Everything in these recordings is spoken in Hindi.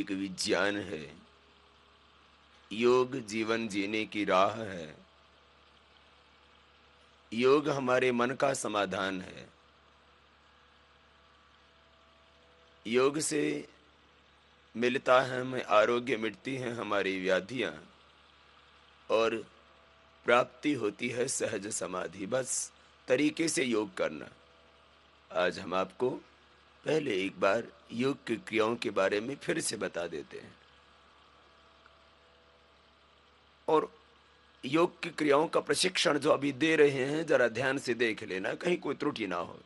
एक विज्ञान है। योग जीवन जीने की राह है। योग हमारे मन का समाधान है। योग से मिलता है हमें आरोग्य, मिटती हैं हमारी व्याधियां और प्राप्ति होती है सहज समाधि। बस तरीके से योग करना। आज हम आपको पहले एक बार योग की क्रियाओं के बारे में फिर से बता देते हैं और योग की क्रियाओं का प्रशिक्षण जो अभी दे रहे हैं जरा ध्यान से देख लेना, कहीं कोई त्रुटि ना हो।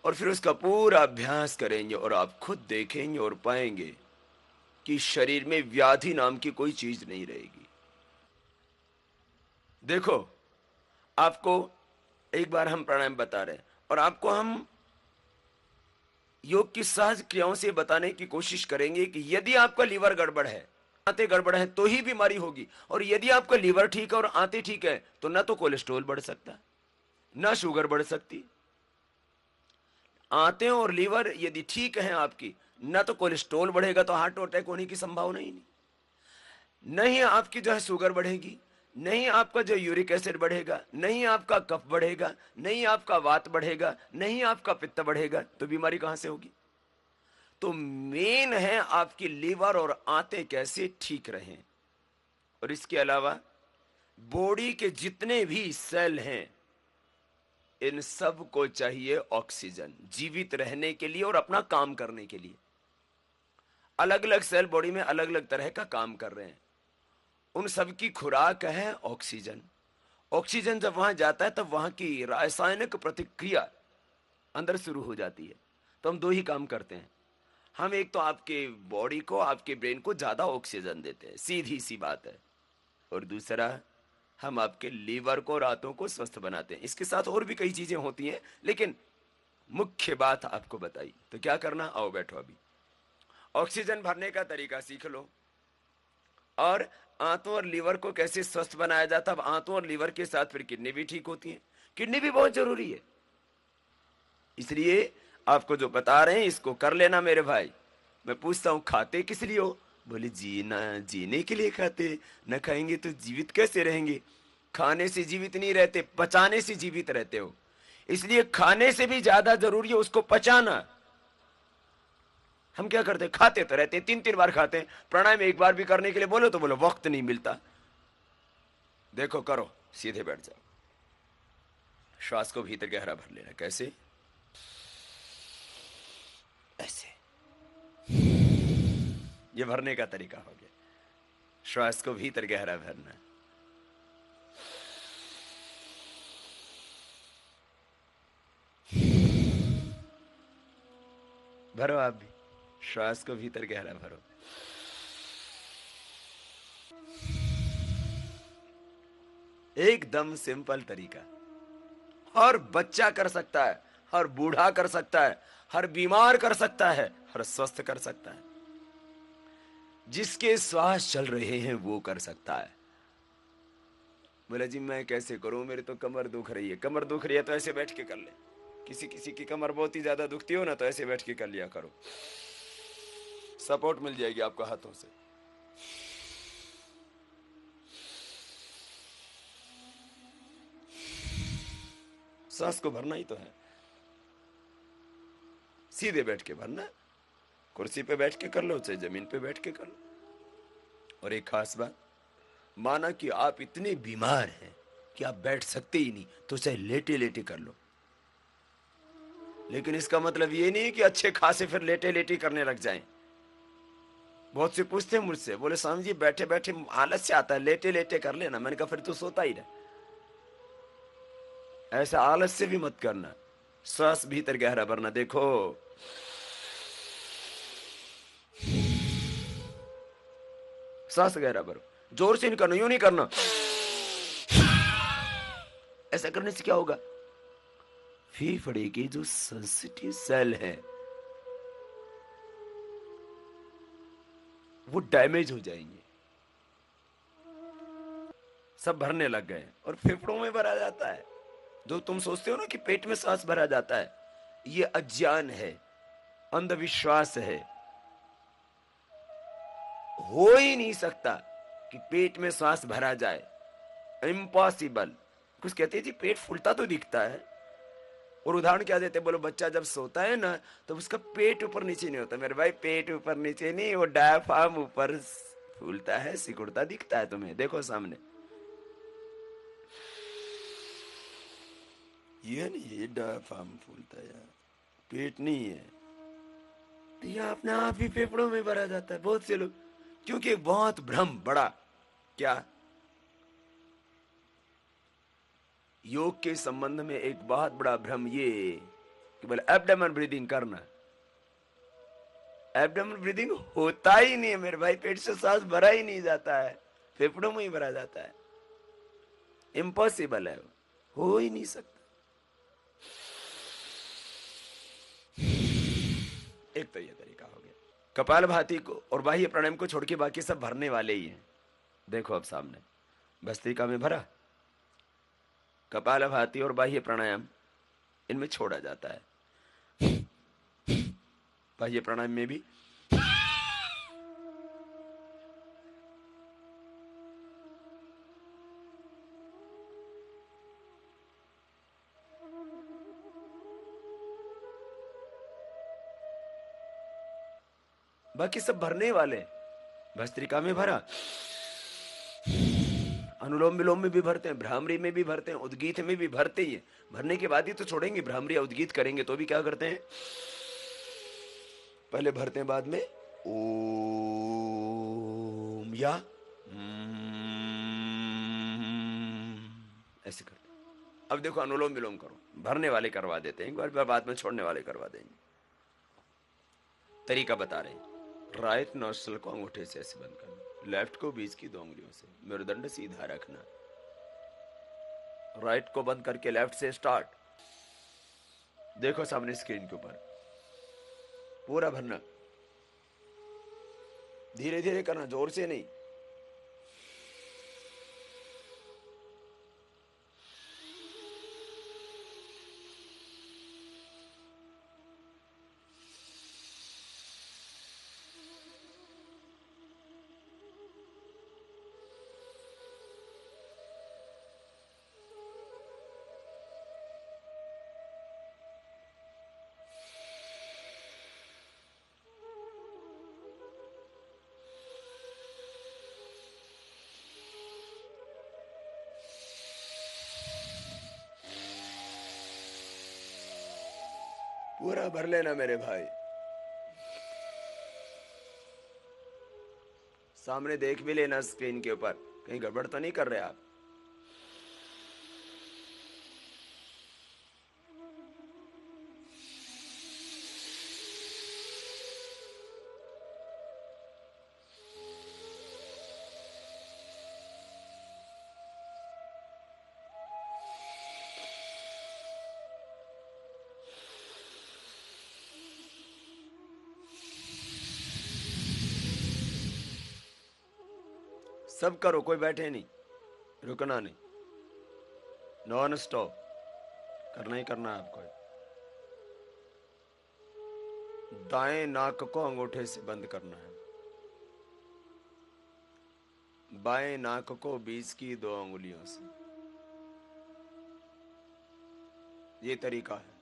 और फिर उसका पूरा अभ्यास करेंगे और आप खुद देखेंगे और पाएंगे कि शरीर में व्याधि नाम की कोई चीज नहीं रहेगी। देखो, आपको एक बार हम प्राणायाम बता रहे हैं और आपको हम योग की सहज क्रियाओं से बताने की कोशिश करेंगे कि यदि आपका लीवर गड़बड़ है, आंतें गड़बड़ है, तो ही बीमारी होगी। और यदि आपका लीवर ठीक है और आंतें ठीक है तो ना तो कोलेस्ट्रॉल बढ़ सकता, ना शुगर बढ़ सकती। आंतें और लीवर यदि ठीक है आपकी, ना तो कोलेस्ट्रॉल बढ़ेगा तो हार्ट अटैक होने की संभावना ही नहीं, नहीं आपकी जो है शुगर बढ़ेगी, नहीं आपका जो यूरिक एसिड बढ़ेगा, नहीं आपका कफ बढ़ेगा, नहीं आपका वात बढ़ेगा, नहीं आपका पित्त बढ़ेगा, तो बीमारी कहां से होगी। तो मेन है आपकी लीवर और आंतें कैसे ठीक रहें। और इसके अलावा बॉडी के जितने भी सेल हैं, इन सब को चाहिए ऑक्सीजन जीवित रहने के लिए और अपना काम करने के लिए। अलग अलग सेल बॉडी में अलग अलग तरह का काम कर रहे हैं, उन सब की खुराक है ऑक्सीजन। ऑक्सीजन जब वहां जाता है तब वहां की रासायनिक प्रतिक्रिया अंदर शुरू हो जाती है। तो हम दो ही काम करते हैं, हम एक तो आपके बॉडी को, आपके ब्रेन को ज्यादा ऑक्सीजन देते हैं, सीधी सी बात है। और दूसरा, हम आपके लीवर को, रातों को स्वस्थ बनाते हैं। इसके साथ और भी कई चीजें होती हैं, लेकिन मुख्य बात आपको बताई। तो क्या करना, आओ बैठो, अभी ऑक्सीजन भरने का तरीका सीख लो और आंतों और लीवर को कैसे स्वस्थ बनाया जाता है। अब आंतों और लीवर के साथ फिर किडनी भी ठीक होती है, किडनी भी बहुत जरूरी है। इसलिए आपको जो बता रहे हैं इसको कर लेना मेरे भाई। मैं पूछता हूं, खाते किस लिए हो? बोले जीना, जीने के लिए खाते, न खाएंगे तो जीवित कैसे रहेंगे। खाने से जीवित नहीं रहते, पचाने से जीवित रहते हो। इसलिए खाने से भी ज्यादा जरूरी है उसको पचाना। हम क्या करते, खाते तो रहते, तीन तीन बार खाते हैं। प्राणायाम एक बार भी करने के लिए बोलो तो बोलो वक्त नहीं मिलता। देखो, करो, सीधे बैठ जाओ, श्वास को भीतर गहरा भर लेना। कैसे? ऐसे। ये भरने का तरीका हो गया। श्वास को भीतर गहरा भरना। भरो आप भी, श्वास को भीतर गहरा भरो। एकदम सिंपल तरीका, हर बच्चा कर सकता है, हर बूढ़ा कर सकता है, हर बीमार कर सकता है, हर स्वस्थ कर सकता है। जिसके श्वास चल रहे हैं वो कर सकता है। बोला जी मैं कैसे करूं, मेरे तो कमर दुख रही है। कमर दुख रही है तो ऐसे बैठ के कर ले। किसी किसी की कमर बहुत ही ज्यादा दुखती हो ना, तो ऐसे बैठ के कर लिया करो, सपोर्ट मिल जाएगी आपको हाथों से। सांस को भरना ही तो है, सीधे बैठ के भरना। कुर्सी पे बैठ के कर लो चाहे जमीन पे बैठ के कर लो। और एक खास बात, माना कि आप इतने बीमार हैं कि आप बैठ सकते ही नहीं, तो चाहे लेटे लेटे कर लो। लेकिन इसका मतलब ये नहीं कि अच्छे खासे फिर लेटे लेटे करने लग जाएं। बहुत से पूछते हैं मुझसे, बोले स्वामी जी बैठे बैठे आलस से आता है, लेटे लेटे कर लेना। मैंने कहा फिर तो सोता ही रहे। ऐसा आलस से भी मत करना। श्वास भीतर गहरा भरना। देखो, सांस गहरा भरो, जोर से नहीं करना, यूं नहीं करना। ऐसा करने से क्या होगा, फेफड़े के जो सेंसिटिव सेल है वो डैमेज हो जाएंगे। सब भरने लग गए और फेफड़ों में भरा जाता है। जो तुम सोचते हो ना कि पेट में सांस भरा जाता है, ये अज्ञान है, अंधविश्वास है। हो ही नहीं सकता कि पेट में श्वास भरा जाए, इम्पॉसिबल। कुछ कहते हैं जी पेट फूलता तो दिखता है, और उदाहरण क्या देते हैं, बोलो बच्चा जब सोता है ना तो उसका पेट ऊपर नीचे नहीं होता। मेरे भाई पेट ऊपर नीचे नहीं, वो डायफ्राम ऊपर फूलता है, सिकुड़ता दिखता है तुम्हें, देखो सामने। ये नहीं, ये डायफ्राम फूलता है यार, पेट नहीं है। तो यह अपने आप ही फेफड़ों में भरा जाता है बहुत से लोग, क्योंकि एक बहुत भ्रम बड़ा, क्या, योग के संबंध में एक बहुत बड़ा भ्रम ये कि बोले एब्डोमेन ब्रीदिंग करना। एब्डोमेन ब्रीदिंग होता ही नहीं है मेरे भाई, पेट से सांस भरा ही नहीं जाता है, फेफड़ों में ही भरा जाता है, इम्पॉसिबल है, हो ही नहीं सकता। एक तो ये तरीका हो गया। कपालभाति को और बाह्य प्राणायाम को छोड़ के बाकी सब भरने वाले ही हैं। देखो अब सामने भस्त्रिका में भरा, कपालभाति और बाह्य प्राणायाम इनमें छोड़ा जाता है। बाह्य प्राणायाम में भी बाकी सब भरने वाले। भस्त्रिका में भरा, अनुलोम विलोम में भी भरते हैं, भ्रामरी में भी भरते हैं, उद्गीत में भी भरते ही है। भरने के बाद ही तो छोड़ेंगे, भ्रामरी या उद्गीत करेंगे तो भी क्या करते हैं, पहले भरते हैं बाद में ओम या ऐसे करते हैं। अब देखो अनुलोम विलोम करो, भरने वाले करवा देते हैं एक बार, बाद में छोड़ने वाले करवा देंगे। तरीका बता रहे हैं। राइट नोस्ट्रल को अंगूठे से ऐसे बंद करना, लेफ्ट को बीच की 2 उंगलियों से, मेरुदंड सीधा रखना, राइट को बंद करके लेफ्ट से स्टार्ट। देखो सामने स्क्रीन के ऊपर पूरा भरना, धीरे धीरे करना, जोर से नहीं। पूरा भर लेना मेरे भाई। सामने देख भी लेना स्क्रीन के ऊपर, कहीं गड़बड़ तो नहीं कर रहे आप। सब करो, कोई बैठे नहीं, रुकना नहीं, नॉन स्टॉप करना ही करना है आपको। दाएं नाक को अंगूठे से बंद करना है, बाएं नाक को बीच की 2 उंगलियों से। ये तरीका है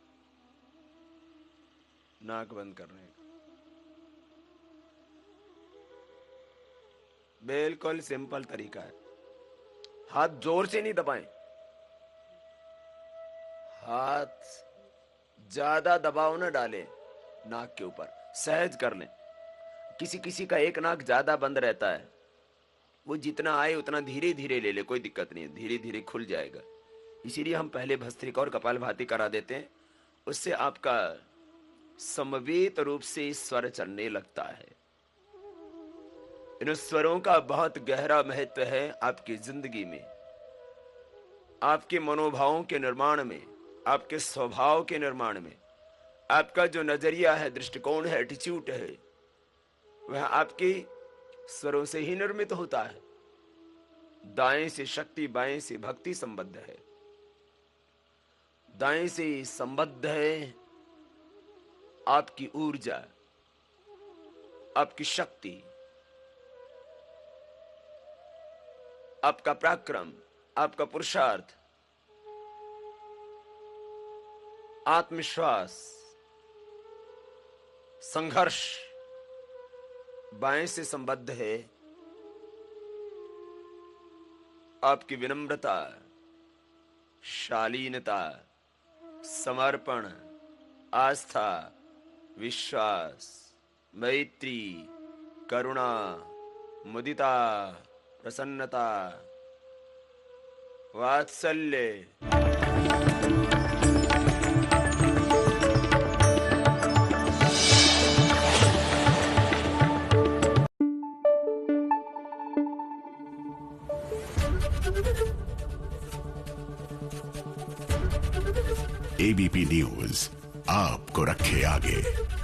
नाक बंद करने का, बिल्कुल सिंपल तरीका है। हाथ जोर से नहीं दबाएं, हाथ ज्यादा दबाव न डालें नाक के ऊपर, सहज कर लें। किसी किसी का एक नाक ज्यादा बंद रहता है, वो जितना आए उतना धीरे धीरे ले ले, कोई दिक्कत नहीं है, धीरे धीरे खुल जाएगा। इसीलिए हम पहले भस्त्रिका और कपालभाति करा देते हैं, उससे आपका समवेत रूप से स्वर चलने लगता है। इन स्वरों का बहुत गहरा महत्व है आपकी जिंदगी में, आपके मनोभावों के निर्माण में, आपके स्वभाव के निर्माण में। आपका जो नजरिया है, दृष्टिकोण है, एटीट्यूड है, वह आपके स्वरों से ही निर्मित होता है। दाएं से शक्ति, बाएं से भक्ति संबद्ध है, दाएं से संबद्ध है आपकी ऊर्जा, आपकी शक्ति, आपका पराक्रम, आपका पुरुषार्थ, आत्मविश्वास, संघर्ष बाएं से संबद्ध है। आपकी विनम्रता, शालीनता, समर्पण, आस्था, विश्वास, मैत्री, करुणा, मुदिता, प्रसन्नता, वात्सल्य। एबीपी न्यूज आपको रखे आगे।